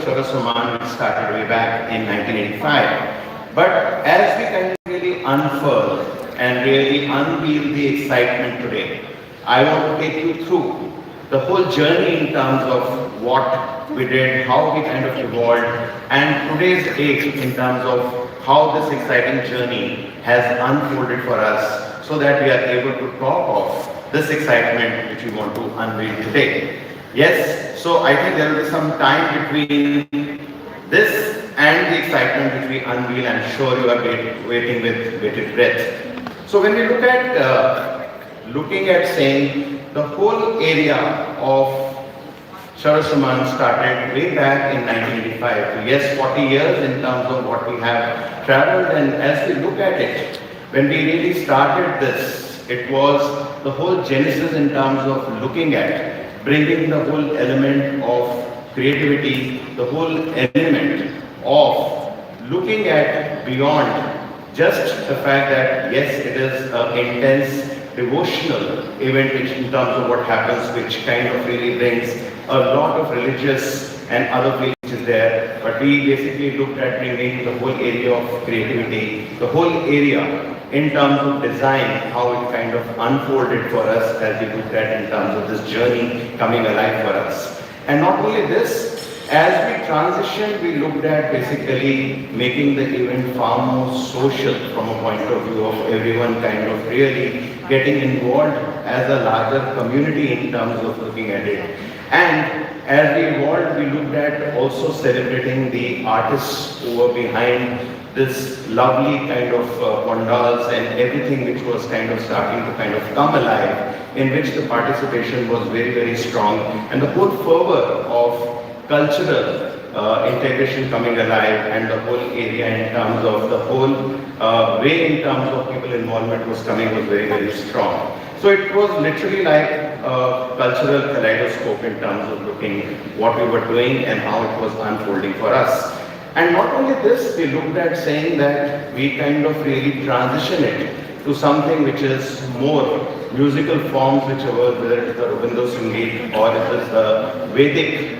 Surasaman started way back in 1985. But as we kind of really unfurl and really unveil the excitement today, I want to take you through the whole journey in terms of what we did, how we kind of evolved, and today's date in terms of how this exciting journey has unfolded for us so that we are able to talk of this excitement which we want to unveil today. Yes, so I think there will be some time between this and the excitement which we unveil. I'm sure you are waiting with bated breath. So when we look at looking at saying the whole area of Sarasaman started way back in 1985. So yes, 40 years in terms of what we have traveled, and as we look at it, when we really started this, it was the whole genesis in terms of looking at bringing the whole element of creativity, the whole element of looking at beyond just the fact that yes, it is an intense devotional event which in terms of what happens, which kind of really brings a lot of religious and other feelings there. But we basically looked at bringing the whole area of creativity, the whole area in terms of design, how it kind of unfolded for us as we looked at in terms of this journey coming alive for us. And not only this, as we transitioned, we looked at basically making the event far more social from a point of view of everyone kind of really getting involved as a larger community in terms of looking at it. And as we evolved, we looked at also celebrating the artists who were behind this lovely kind of pandals and everything which was kind of starting to kind of come alive, in which the participation was very, very strong, and the whole fervor of cultural integration coming alive, and the whole area in terms of the whole way in terms of people involvement was coming was very, very strong. So it was literally like a cultural kaleidoscope in terms of looking what we were doing and how it was unfolding for us. And not only this, we looked at saying that we kind of really transition it to something which is more musical forms, whichever, whether it is the Rabindra Sangeet or it is the Vedic,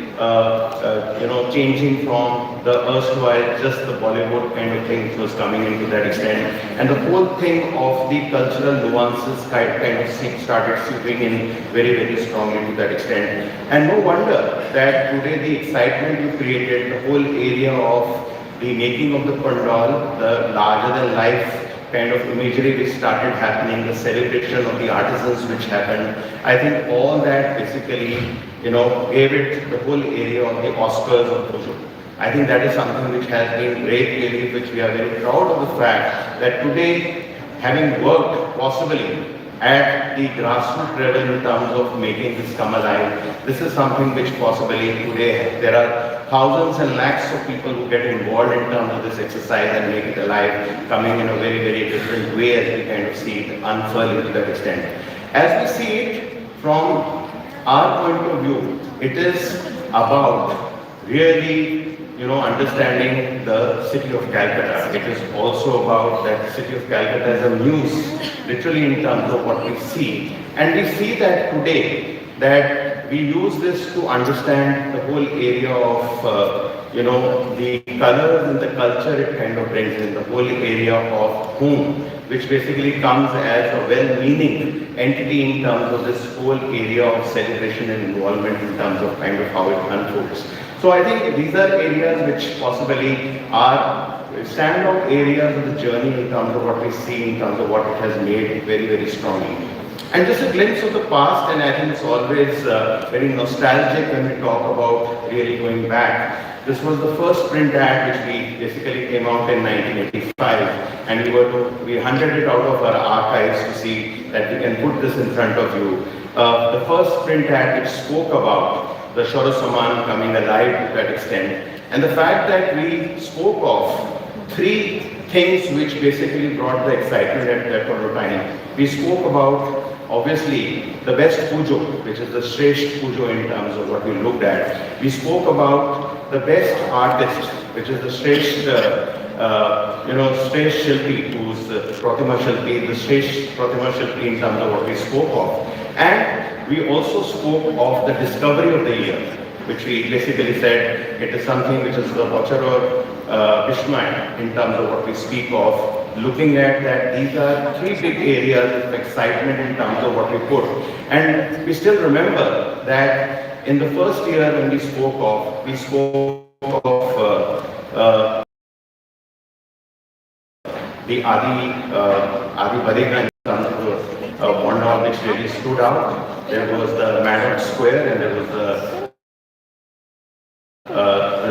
changing from the erstwhile just the Bollywood kind of thing which was coming into that extent. And the whole thing of the cultural nuances kind of started seeping in very, very strongly to that extent. And no wonder that today the excitement we created, the whole area of the making of the pandal, the larger than life kind of imagery which started happening, the celebration of the artisans which happened. I think all that basically, gave it the whole area of the Oscars of Pujo. I think that is something which has been great really, which we are very proud of the fact that today, having worked possibly at the grassroots level in terms of making this come alive, this is something which possibly today there are thousands and lakhs of people who get involved in terms of this exercise and make it alive, coming in a very, very different way as we kind of see it unfurl to that extent. As we see it from our point of view, it is about really, understanding the city of Calcutta. It is also about that city of Calcutta as a muse, literally in terms of what we see. And we see that today, that we use this to understand the whole area of, the colors and the culture it kind of brings in, the whole area of home, which basically comes as a well-meaning entity in terms of this whole area of celebration and involvement in terms of kind of how it unfolds. So I think these are areas which possibly are standout areas of the journey in terms of what we see, in terms of what it has made very, very strongly. And just a glimpse of the past, and I think it's always very nostalgic when we talk about really going back. This was the first print ad which we basically came out in 1985, and we hunted it out of our archives to see that we can put this in front of you. The first print ad which spoke about the Sarasaman coming alive to that extent, and the fact that we spoke of three things which basically brought the excitement at that point of time. We spoke about obviously the best pujo, which is the Shresht pujo in terms of what we looked at. We spoke about the best artist, which is the Shresht, Shresht Shilpi, who's the Pratima Shilpi, the Shresht Pratima Shilpi in terms of what we spoke of. And we also spoke of the discovery of the year, which we basically said it is something which is the Bachar or Bishmai in terms of what we speak of, looking at that these are three big areas of excitement in terms of what we put. And we still remember that in the first year when we spoke of the Adi Badigan in terms of Bondor, which really stood out. There was the Maddox Square and there was the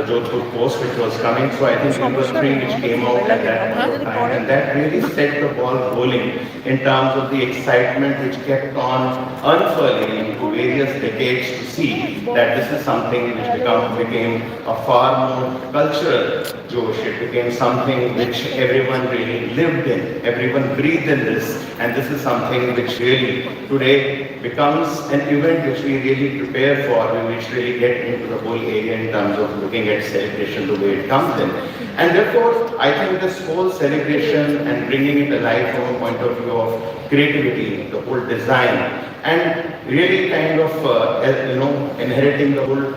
Jodhpur Post which was coming. So I think these were three which came out at that point of time, and that really set the ball rolling in terms of the excitement which kept on unfurling into various decades to see that this is something which became a far more cultural Josh. It became something which everyone really lived in, everyone breathed in this, and this is something which really today becomes an event which we really prepare for, which really get into the whole area in terms of looking at celebration the way it comes in. And therefore, I think this whole celebration and bringing it alive from a point of view of creativity, the whole design, and really kind of, inheriting the whole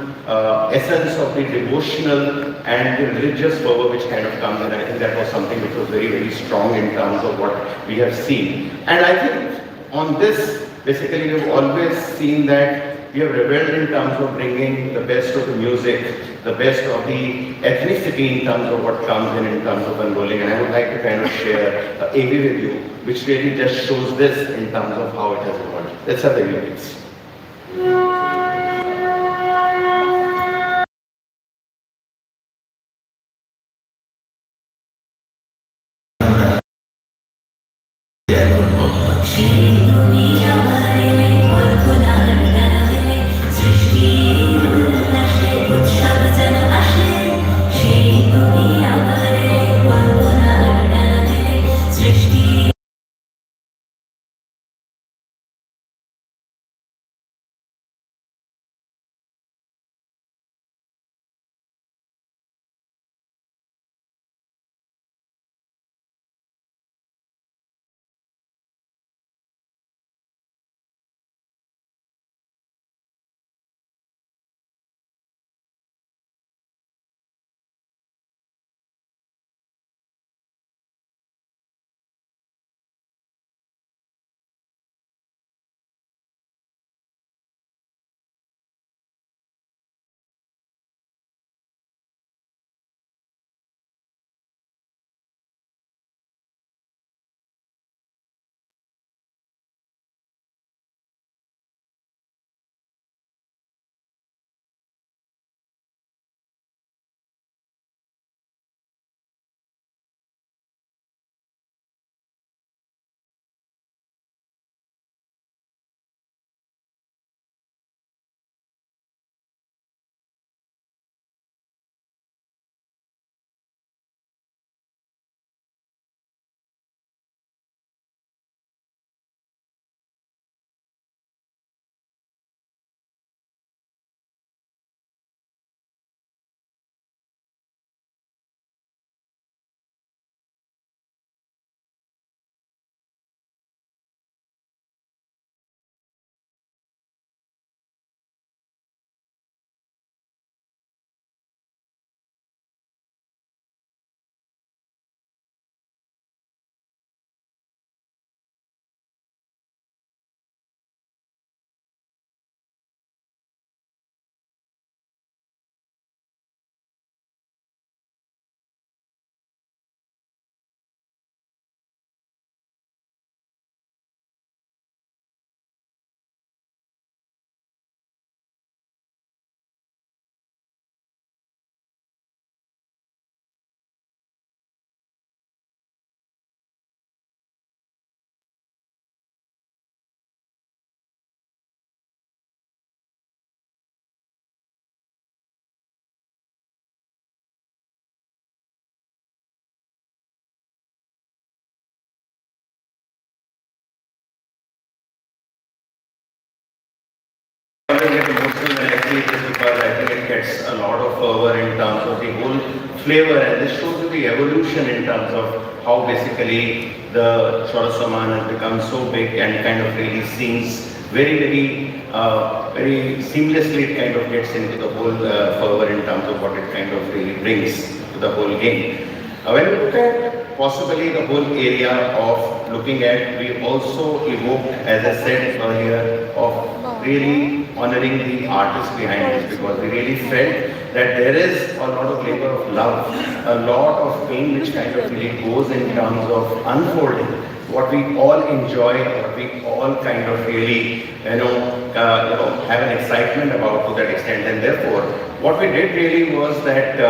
essence of the devotional and the religious fervor which kind of comes in. I think that was something which was very, very strong in terms of what we have seen. And I think on this, basically, we've always seen that we have reveled in terms of bringing the best of the music, the best of the ethnicity in terms of what comes in terms of unrolling. And I would like to kind of share a AV with you, which really just shows this in terms of how it has evolved. Let's have the lyrics. I get emotional when I see this because I think it gets a lot of fervor in terms of the whole flavor, and this shows you the evolution in terms of how basically the Chorus Saman has become so big and kind of really sings very seamlessly it kind of gets into the whole fervor in terms of what it kind of really brings to the whole game. When we look at possibly the whole area of looking at, we also evoked, as I said earlier, of really honoring the artist behind this, because we really felt that there is a lot of labor of love, a lot of pain which kind of really goes in terms of unfolding what we all enjoy, what we all kind of really, have an excitement about to that extent. And therefore, what we did really was that,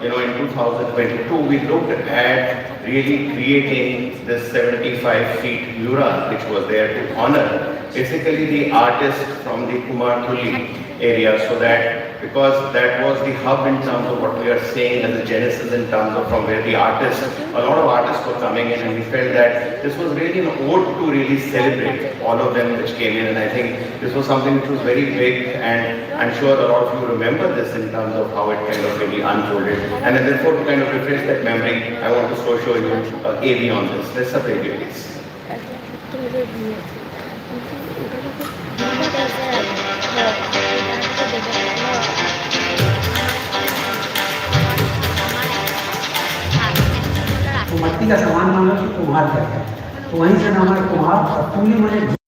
in 2022, we looked at really creating this 75 feet mural, which was there to honor basically the artist from the Kumartuli area, so that because that was the hub in terms of what we are saying as a genesis in terms of from where the artists, a lot of artists were coming in, and we felt that this was really an ode to really celebrate all of them which came in. And I think this was something which was very big, and I'm sure a lot of you remember this in terms of how it kind of really unfolded. And then therefore to kind of refresh that memory, I want to show you AV on this. Let's have AV please. तो मट्टी का सामान मान लो कि कुम्हार करता है, तो वहीं से नाम है कुम्हार। और पूरी मैंने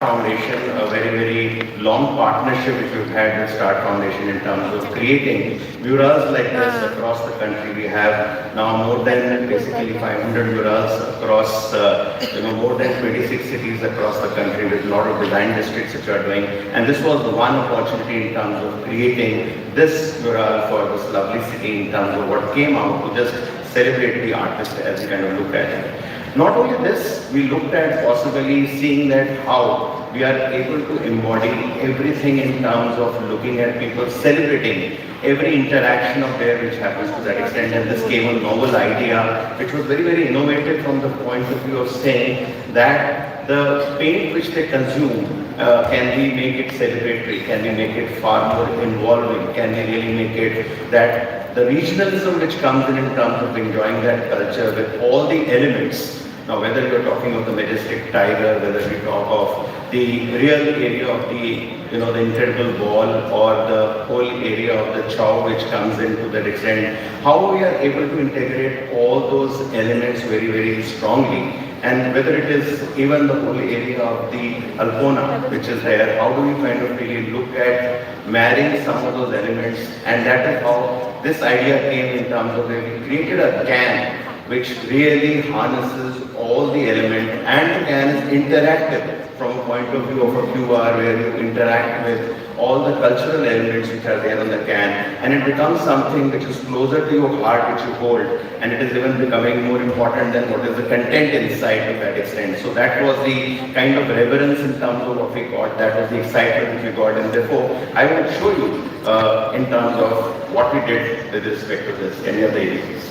Foundation, a very long partnership which we've had with Start Foundation in terms of creating murals like this across the country. We have now more than basically 500 murals across more than 26 cities across the country, with a lot of design districts which are doing. And this was the one opportunity in terms of creating this mural for this lovely city in terms of what came out to just celebrate the artist as we kind of look at it. Not only this, we looked at possibly seeing that how we are able to embody everything in terms of looking at people celebrating every interaction of theirs which happens to that extent. And this came a novel idea which was very innovative from the point of view of saying that the paint which they consume, can we make it celebratory, can we make it far more involving, can we really make it that the regionalism which comes in terms of enjoying that culture with all the elements. Now, whether you're talking of the majestic tiger, whether we talk of the real area of the incredible ball, or the whole area of the chow which comes into that extent, how we are able to integrate all those elements very strongly. And whether it is even the whole area of the Alpona which is there, how do we kind of really look at marrying some of those elements? And that is how this idea came in terms of where we created a can which really harnesses all the elements, and the can is interactive from a point of view of a QR where you interact with all the cultural elements which are there on the can, and it becomes something which is closer to your heart, which you hold, and it is even becoming more important than what is the content inside to that extent. So that was the kind of reverence in terms of what we got, that was the excitement which we got, and therefore I will show you in terms of what we did with respect to this. Any of the areas?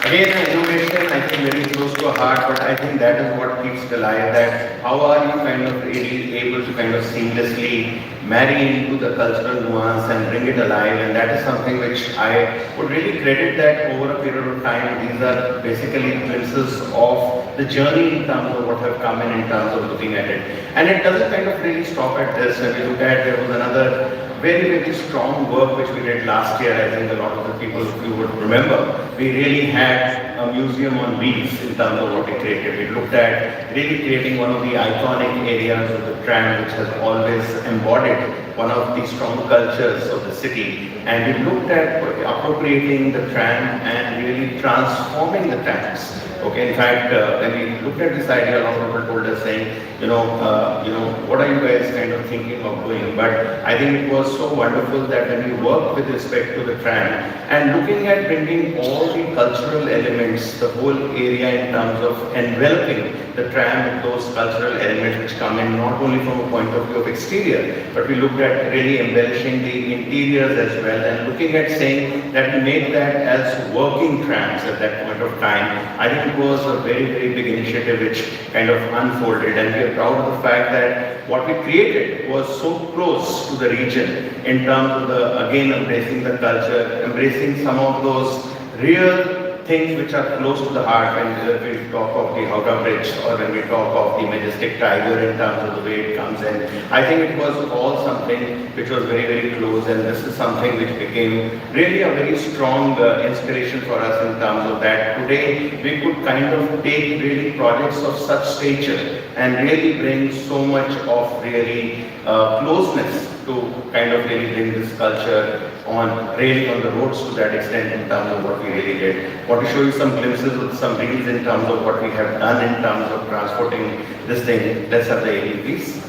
Again, innovation, I think very close to our heart, but I think that is what keeps it alive, that how are you kind of really able to kind of seamlessly marry into the cultural nuance and bring it alive, and that is something which I would really credit that over a period of time. These are basically glimpses of the journey in terms of what have come in terms of looking at it. And it doesn't kind of really stop at this. When we look at, there was another very strong work which we did last year. I think a lot of the people, if you would remember, we really had a museum on wheels in terms of what we created. We looked at really creating one of the iconic areas of the tram, which has always embodied one of the strong cultures of the city. And we looked at appropriating the tram and really transforming the trams. Okay, in fact, when we looked at this idea, a lot of people told us saying, what are you guys kind of thinking of doing? But I think it was so wonderful that when we worked with respect to the tram and looking at bringing all the cultural elements, the whole area in terms of enveloping the tram with those cultural elements which come in not only from a point of view of exterior, but we looked at really embellishing the interiors as well and looking at saying that we made that as working trams at that point of time. I think it was a very big initiative which kind of unfolded, and we are proud of the fact that what we created was so close to the region in terms of the, again, embracing the culture, embracing some of those real things which are close to the heart when we talk of the Howrah Bridge or when we talk of the majestic tiger in terms of the way it comes in. I think it was all something which was very close, and this is something which became really a very strong inspiration for us in terms of that. Today we could kind of take really projects of such stature and really bring so much of really closeness to kind of really bring this culture on the roads to that extent in terms of what we really did. Want to show you some glimpses with some reels in terms of what we have done in terms of transporting this thing. Let's have the AD, please.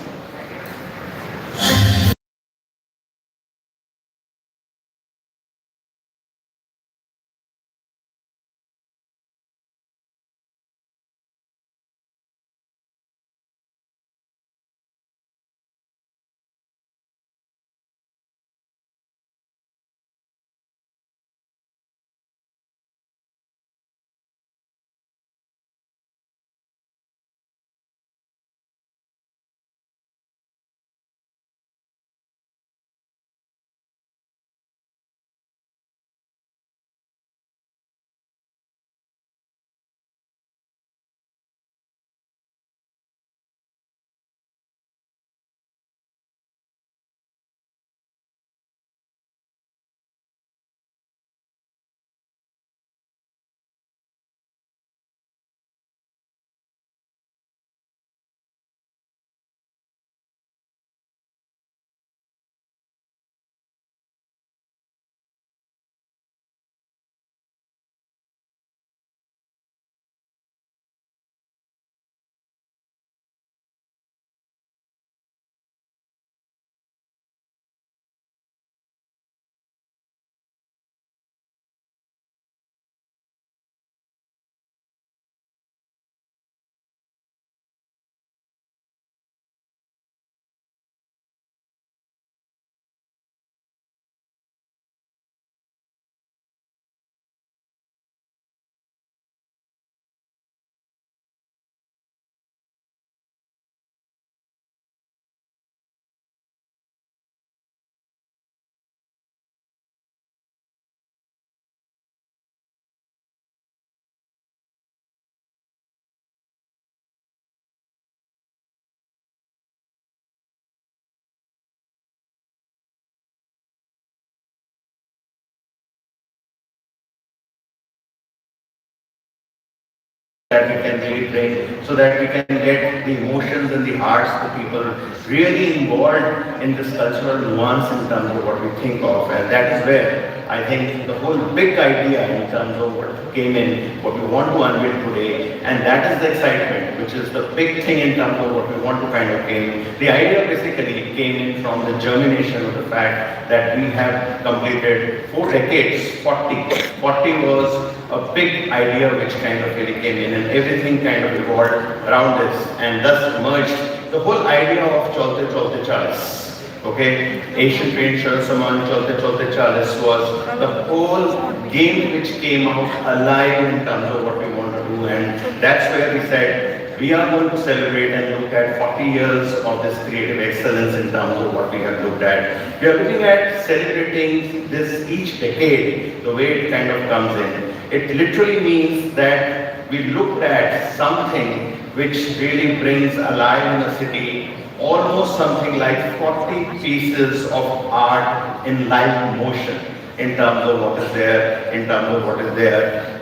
That we can really bring, so that we can get the emotions and the hearts of the people really involved in this cultural nuance in terms of what we think of. And that is where I think the whole big idea in terms of what came in, what we want to unveil today, and that is the excitement, which is the big thing in terms of what we want to kind of came. The idea basically came in from the germination of the fact that we have completed 4 decades, 40. 40 was a big idea which kind of really came in, and everything kind of evolved around this, and thus emerged the whole idea of Chalte Chalte Chalis. Okay, Asian Paint Shara Saman Chalte Chalte Chalis was the whole game which came out alive in terms of what we want to do, and that's where we said we are going to celebrate and look at 40 years of this creative excellence in terms of what we have looked at. We are looking at celebrating this each decade, the way it kind of comes in. It literally means that we looked at something which really brings alive in a city almost something like 40 pieces of art in live motion in terms of what is there,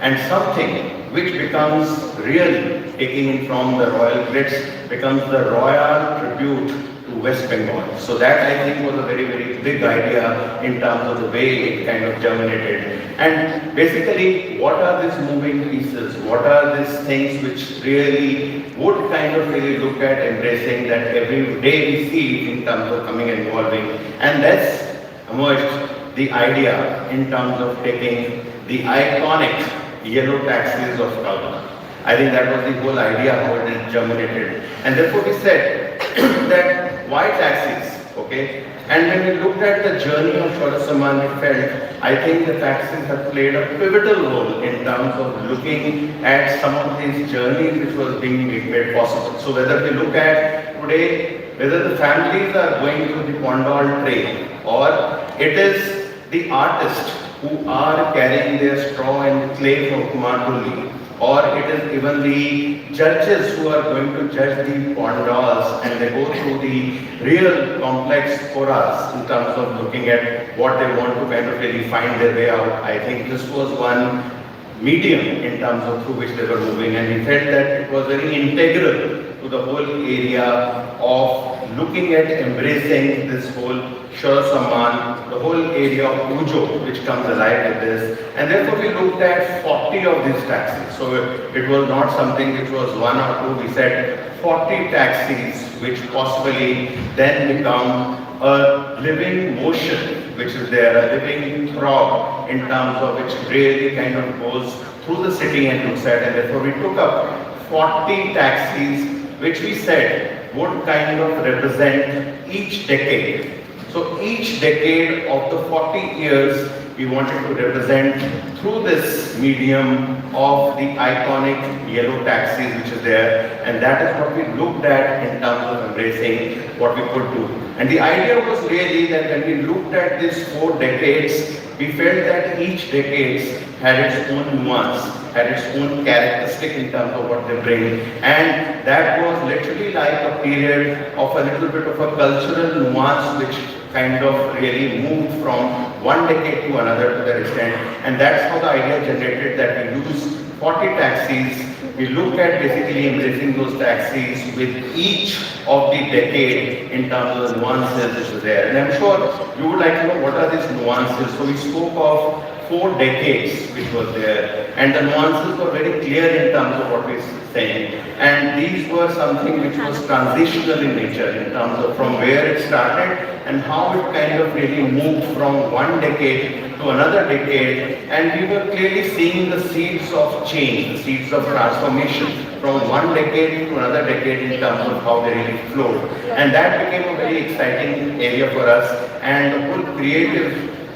and something which becomes really taking in from the royal grids, becomes the royal tribute to West Bengal. So that I think was a very, very big idea in terms of the way it kind of germinated. And basically, what are these moving pieces? What are these things which really would kind of really look at embracing that every day we see in terms of coming and evolving? And that's emerged the idea in terms of taking the iconic yellow taxis of Kolkata. I think that was the whole idea how it is germinated. And therefore we said that why taxis? Okay? And when we looked at the journey of Cholasaman, we felt, I think the taxis have played a pivotal role in terms of looking at some of these journeys which was being made possible. So whether we look at today, whether the families are going through the Pondal trail, or it is the artists who are carrying their straw and clay from Kumarpulli, or it is even the judges who are going to judge the Pondals and they go through the real complex choras in terms of looking at what they want to kind of really find their way out. I think this was one medium in terms of through which they were moving, and we felt that it was very integral to the whole area of looking at embracing this whole Shara the whole area of Pujo which comes alive with this, and therefore we looked at 40 of these taxis. So it was not something which was one or two, we said 40 taxis which possibly then become a living motion which is there, a living throb in terms of which really kind of goes through the city and looks at, and therefore we took up 40 taxis which we said would kind of represent each decade. So each decade of the 40 years we wanted to represent through this medium of the iconic yellow taxis which is there, and that is what we looked at in terms of embracing what we could do. And the idea was really that when we looked at these 4 decades, we felt that each decade had its own nuance, had its own characteristic in terms of what they bring, and that was literally like a period of a little bit of a cultural nuance which kind of really moved from one decade to another to that extent, and that's how the idea generated that we use 40 taxis. We looked at basically embracing those taxis with each of the decade in terms of the nuances which was there. And I'm sure you would like to know what are these nuances. So we spoke of 4 decades which was there, and the nuances were very clear in terms of what we're saying. And these were something which was transitional in nature in terms of from where it started and how it kind of really moved from one decade to another decade, and we were clearly seeing the seeds of change, the seeds of transformation from one decade to another decade in terms of how they really flowed. And that became a very exciting area for us, and the whole creative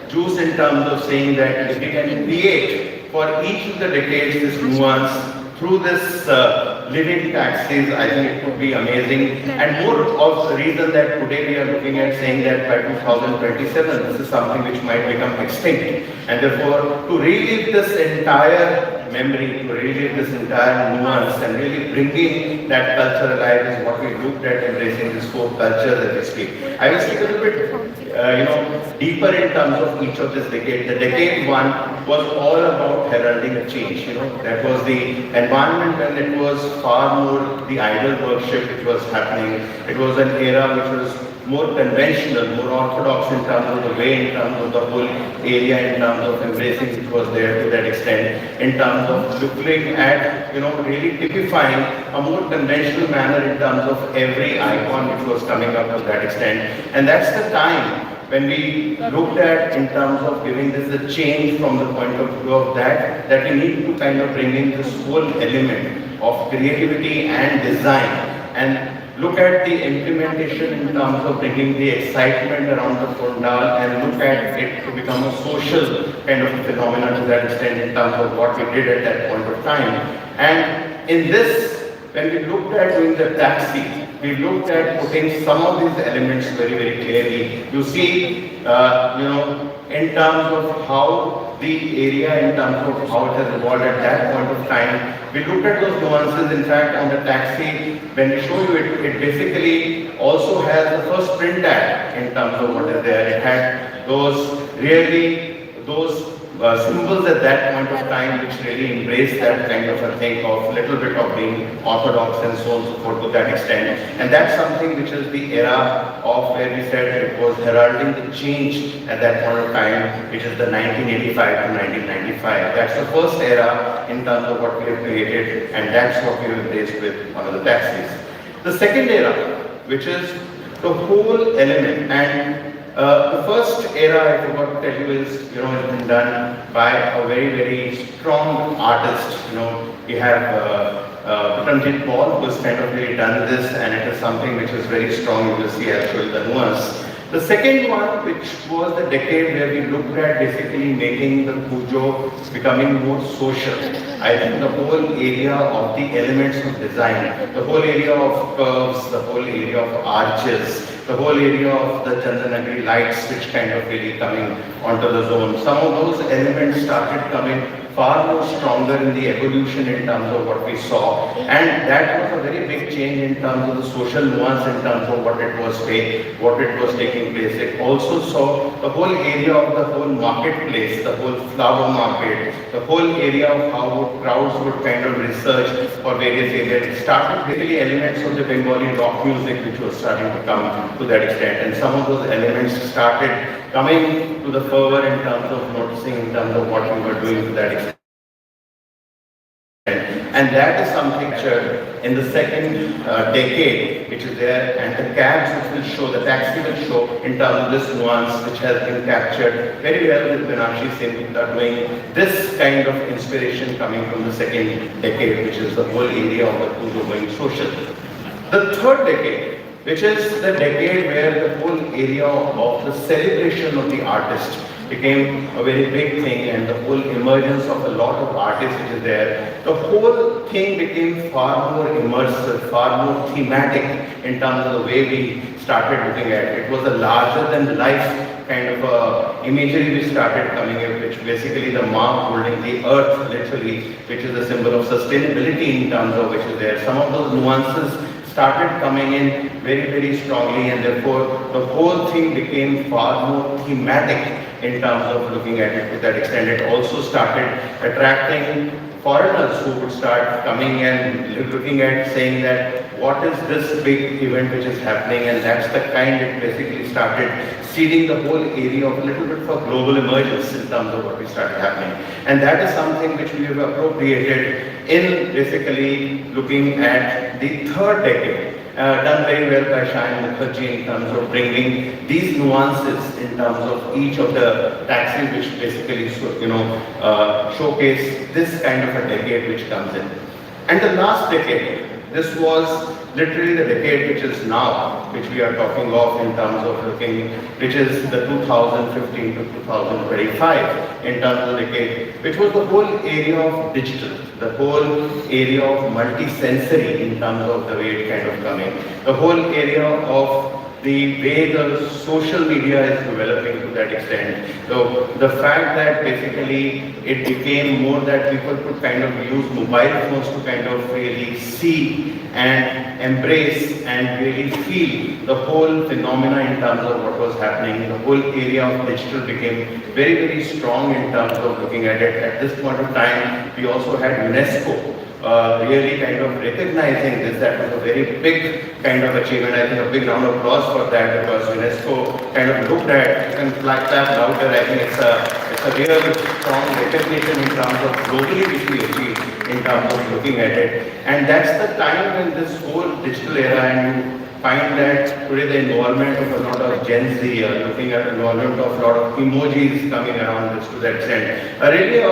juice in terms of saying that if we can create for each of the decades this nuance through this living taxis, I think it would be amazing. And more of the reason that today we are looking at saying that by 2027 this is something which might become extinct, and therefore to relive this entire memory, to relive this entire nuance and really bringing that culture alive is what we looked at, embracing these 4 cultures that we speak. I will speak a little bit deeper in terms of each of this decade. The decade 1 was all about heralding a change. That was the environment when it was far more the idol worship which was happening. It was an era which was more conventional, more orthodox in terms of the way, in terms of the whole area, in terms of embracing which was there to that extent, in terms of looking at, really typifying a more conventional manner in terms of every icon which was coming up to that extent. And that's the time when we looked at in terms of giving this a change from the point of view of that we need to kind of bring in this whole element of creativity and design. And look at the implementation in terms of bringing the excitement around the Kundal and look at it to become a social kind of a phenomenon to that extent in terms of what we did at that point of time. And in this, when we looked at doing the taxi, we looked at putting some of these elements very, very clearly. You see, in terms of how the area, in terms of how it has evolved at that point of time, we looked at those nuances. In fact, on the taxi, when we show you it, it basically also has the first print tag in terms of what is there. It had those symbols at that point of time which really embraced that kind of a thing of little bit of being orthodox and so on and so forth to that extent. And that's something which is the era of where we said it was heralding the change at that point of time, which is the 1985 to 1995. That's the first era in terms of what we have created, and that's what we have embraced with one of the taxis. The second era, which is the whole element, and the first era, I forgot to tell you, is, has been done by a very, very strong artist. We have Pranjit Paul, who has kind of really done this, and it is something which is very strong. You will see, I'll show you the nuance. The second one, which was the decade where we looked at basically making the Pujo becoming more social. I think the whole area of the elements of design, the whole area of curves, the whole area of arches, the whole area of the Chandanagri lights which kind of really coming onto the zone. Some of those elements started coming far more stronger in the evolution in terms of what we saw, and that was a very big change in terms of the social nuance, in terms of what it was taking place. It also saw the whole area of the whole marketplace, the whole flower market, the whole area of how crowds would kind of research for various areas. It started basically elements of the Bengali rock music which was starting to come to that extent, and some of those elements started coming to the fervor in terms of noticing in terms of what we were doing to that extent. And that is something in the second decade which is there, and the cabs which will show, the taxi will show in terms of this nuance which has been captured very well with Binashi Singh doing this kind of inspiration coming from the second decade, which is the whole area of the Pujo going social. The third decade, which is the decade where the whole area of the celebration of the artist became a very big thing, and the whole emergence of a lot of artists which is there. The whole thing became far more immersive, far more thematic in terms of the way we started looking at it. It was a larger than life kind of imagery which started coming in, which basically the mark holding the earth literally, which is a symbol of sustainability in terms of which is there. Some of those nuances started coming in very, very strongly, and therefore the whole thing became far more thematic in terms of looking at it to that extent. It also started attracting foreigners who would start coming and looking at saying that what is this big event which is happening, and that's the kind it basically started seeding the whole area of a little bit for global emergence in terms of what we started happening. And that is something which we have appropriated in basically looking at the third decade. Done very well by Shayan Mukherjee in terms of bringing these nuances in terms of each of the taxis which basically showcase this kind of a decade which comes in. And the last decade, this was literally the decade which is now, which we are talking of in terms of looking, which is the 2015 to 2025 in terms of the decade, which was the whole area of digital, the whole area of multi-sensory in terms of the way it kind of coming, the whole area of the way the social media is developing to that extent. So the fact that basically it became more that people could kind of use mobile phones to kind of really see and embrace and really feel the whole phenomena in terms of what was happening. The whole area of digital became very, very strong in terms of looking at it. At this point of time, we also had UNESCO really kind of recognizing this. That was a very big kind of achievement. I think a big round of applause for that, because UNESCO kind of looked at, you can clap louder, I think it's a real strong recognition in terms of globally which we achieved in terms of looking at it. And that's the time when this whole digital era, and you find that today the involvement of a lot of Gen Z, looking at the involvement of a lot of emojis coming around this to that extent. Really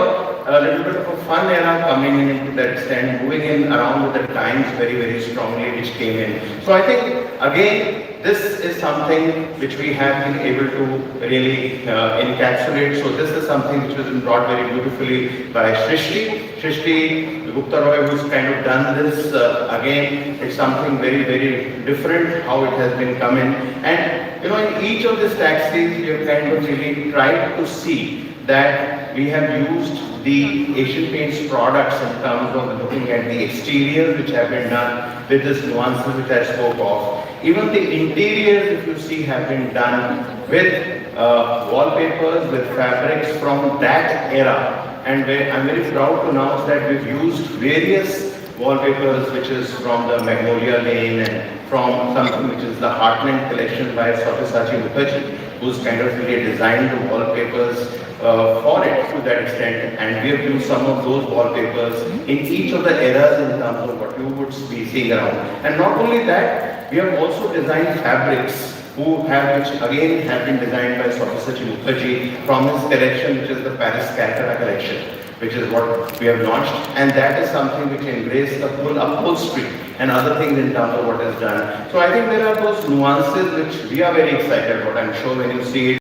a little bit of a fun era coming in into that extent, moving in around with the times very, very strongly, which came in. So I think, again, this is something which we have been able to really encapsulate. So this is something which has been brought very beautifully by Shrishti Gupta Roy, who's kind of done this. Again, it's something very, very different how it has been come in. And you know, in each of these taxis, we have kind of really tried to see that we have used the Asian Paints products in terms of looking at the exteriors which have been done with these nuances which I spoke of. Even the interiors, if you see, have been done with wallpapers, with fabrics from that era. And I'm very proud to announce that we've used various wallpapers which is from the Magnolia Lane and from something which is the Heartland collection by Sabyasachi Mukherjee, who's kind of really designed the wallpapers for it to that extent, and we have used some of those wallpapers in each of the eras in terms of what you would be seeing around. And not only that, we have also designed fabrics which again have been designed by Sabyasachi Mukherjee from his collection, which is the Paris Calcutta collection, which is what we have launched, and that is something which embraces the whole upholstery and other things in terms of what is done. So I think there are those nuances which we are very excited about. I'm sure when you see it,